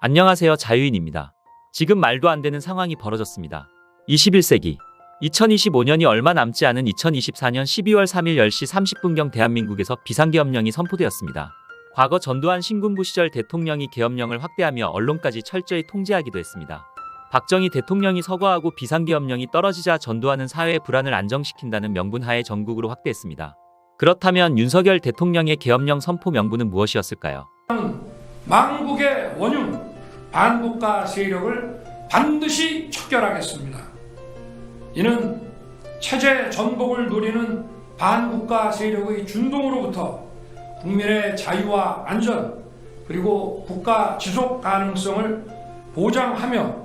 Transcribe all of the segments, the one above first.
안녕하세요, 자유인입니다. 지금 말도 안 되는 상황이 벌어졌습니다. 21세기 2025년이 얼마 남지 않은 2024년 12월 3일 10시 30분경 대한민국에서 비상계엄령이 선포되었습니다. 과거 전두환 신군부 시절 대통령이 계엄령을 확대하며 언론까지 철저히 통제하기도 했습니다. 박정희 대통령이 서거하고 비상계엄령이 떨어지자 전두환은 사회 불안을 안정시킨다는 명분하에 전국으로 확대했습니다. 그렇다면 윤석열 대통령의 계엄령 선포 명분은 무엇이었을까요? 망국의 원흉, 반국가 세력을 반드시 척결하겠습니다. 이는 체제 전복을 노리는 반국가 세력의 준동으로부터 국민의 자유와 안전 그리고 국가 지속 가능성을 보장하며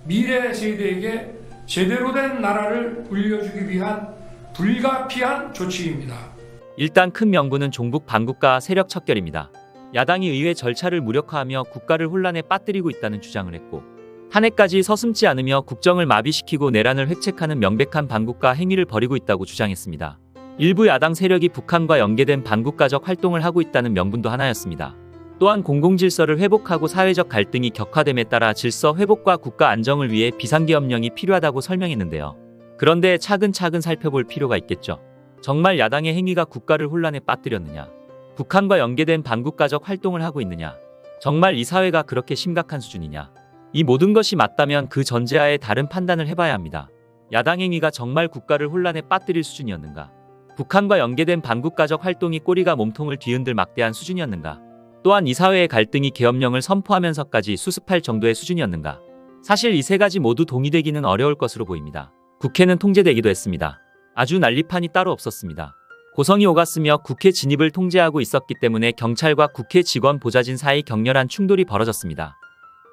미래 세대에게 제대로 된 나라를 물려주기 위한 불가피한 조치입니다. 일단 큰 명분은 종북 반국가 세력 척결입니다. 야당이 의회 절차를 무력화하며 국가를 혼란에 빠뜨리고 있다는 주장을 했고, 탄핵까지 서슴지 않으며 국정을 마비시키고 내란을 획책하는 명백한 반국가 행위를 벌이고 있다고 주장했습니다. 일부 야당 세력이 북한과 연계된 반국가적 활동을 하고 있다는 명분도 하나였습니다. 또한 공공질서를 회복하고 사회적 갈등이 격화됨에 따라 질서 회복과 국가 안정을 위해 비상계엄령이 필요하다고 설명했는데요. 그런데 차근차근 살펴볼 필요가 있겠죠. 정말 야당의 행위가 국가를 혼란에 빠뜨렸느냐? 북한과 연계된 반국가적 활동을 하고 있느냐? 정말 이 사회가 그렇게 심각한 수준이냐? 이 모든 것이 맞다면 그 전제하에 다른 판단을 해봐야 합니다. 야당 행위가 정말 국가를 혼란에 빠뜨릴 수준이었는가? 북한과 연계된 반국가적 활동이 꼬리가 몸통을 뒤흔들 막대한 수준이었는가? 또한 이 사회의 갈등이 계엄령을 선포하면서까지 수습할 정도의 수준이었는가? 사실 이 세 가지 모두 동의되기는 어려울 것으로 보입니다. 국회는 통제되기도 했습니다. 아주 난리판이 따로 없었습니다. 고성이 오갔으며 국회 진입을 통제하고 있었기 때문에 경찰과 국회 직원 보좌진 사이 격렬한 충돌이 벌어졌습니다.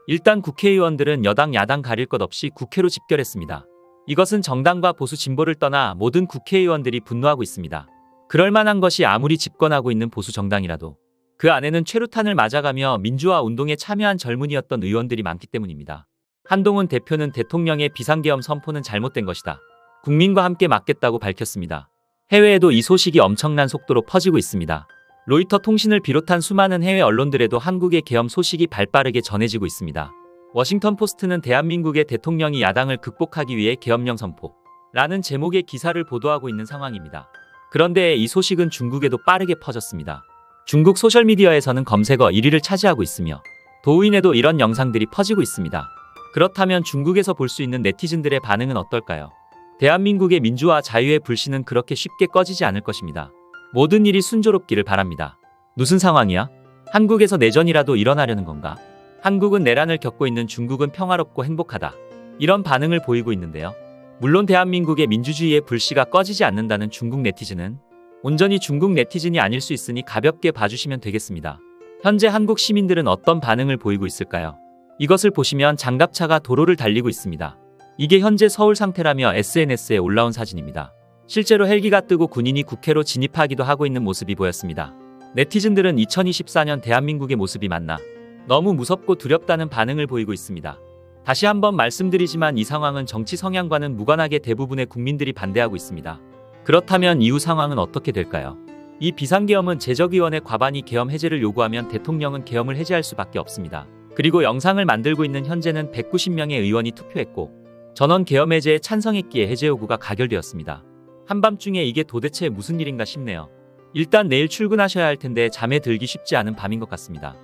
일단 국회의원들은 여당 야당 가릴 것 없이 국회로 집결했습니다. 이것은 정당과 보수 진보를 떠나 모든 국회의원들이 분노하고 있습니다. 그럴 만한 것이 아무리 집권하고 있는 보수 정당이라도 그 안에는 최루탄을 맞아가며 민주화 운동에 참여한 젊은이였던 의원들이 많기 때문입니다. 한동훈 대표는 대통령의 비상계엄 선포는 잘못된 것이다. 국민과 함께 막겠다고 밝혔습니다. 해외에도 이 소식이 엄청난 속도로 퍼지고 있습니다. 로이터 통신을 비롯한 수많은 해외 언론들에도 한국의 계엄 소식이 발빠르게 전해지고 있습니다. 워싱턴 포스트는 대한민국의 대통령이 야당을 극복하기 위해 계엄령 선포라는 제목의 기사를 보도하고 있는 상황입니다. 그런데 이 소식은 중국에도 빠르게 퍼졌습니다. 중국 소셜미디어에서는 검색어 1위를 차지하고 있으며 도우인에도 이런 영상들이 퍼지고 있습니다. 그렇다면 중국에서 볼 수 있는 네티즌들의 반응은 어떨까요? 대한민국의 민주화 자유의 불씨는 그렇게 쉽게 꺼지지 않을 것입니다. 모든 일이 순조롭기를 바랍니다. 무슨 상황이야? 한국에서 내전이라도 일어나려는 건가? 한국은 내란을 겪고 있는 중국은 평화롭고 행복하다. 이런 반응을 보이고 있는데요. 물론 대한민국의 민주주의의 불씨가 꺼지지 않는다는 중국 네티즌은 온전히 중국 네티즌이 아닐 수 있으니 가볍게 봐주시면 되겠습니다. 현재 한국 시민들은 어떤 반응을 보이고 있을까요? 이것을 보시면 장갑차가 도로를 달리고 있습니다. 이게 현재 서울 상태라며 SNS에 올라온 사진입니다. 실제로 헬기가 뜨고 군인이 국회로 진입하기도 하고 있는 모습이 보였습니다. 네티즌들은 2024년 대한민국의 모습이 맞나? 너무 무섭고 두렵다는 반응을 보이고 있습니다. 다시 한번 말씀드리지만 이 상황은 정치 성향과는 무관하게 대부분의 국민들이 반대하고 있습니다. 그렇다면 이후 상황은 어떻게 될까요? 이 비상계엄은 제적의원의 과반이 계엄 해제를 요구하면 대통령은 계엄을 해제할 수밖에 없습니다. 그리고 영상을 만들고 있는 현재는 190명의 의원이 투표했고 전원 계엄 해제에 찬성했기에 해제 요구가 가결되었습니다. 한밤중에 이게 도대체 무슨 일인가 싶네요. 일단 내일 출근하셔야 할 텐데 잠에 들기 쉽지 않은 밤인 것 같습니다.